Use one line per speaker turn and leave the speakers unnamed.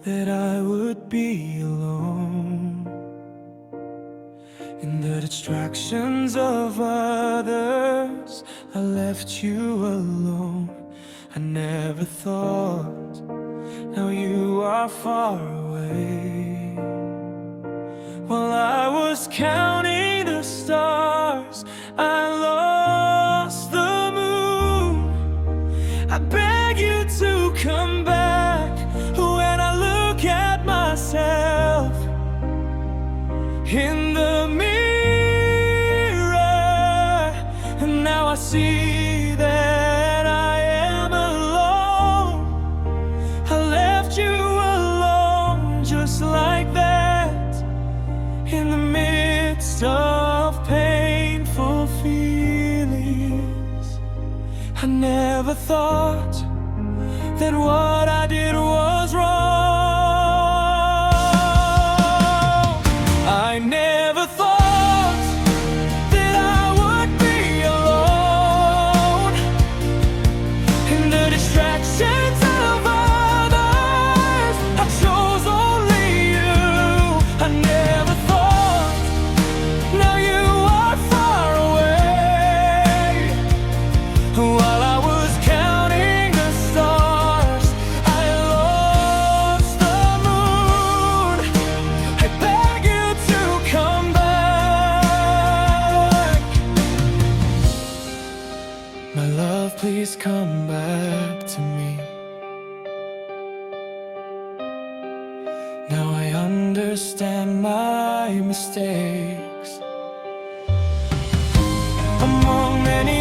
that I would be alone. In the distractions of others, I left you alone. I never thought, now you are far away. While I was counting the stars, I lost the moon. I beg you to come back. When I look at myself in the mirror, and now I see that I am alone. I left you alone just like that, in the midst of painful feelings. I never thought that what I did was wrong. I never thought that I would be alone in the distractions of others. I chose only you. I never thought, now you are far away. While I was counting the stars, I lost the moon. I beg you to come back. My love, please come back to me. Now I understand my mistakes. Among many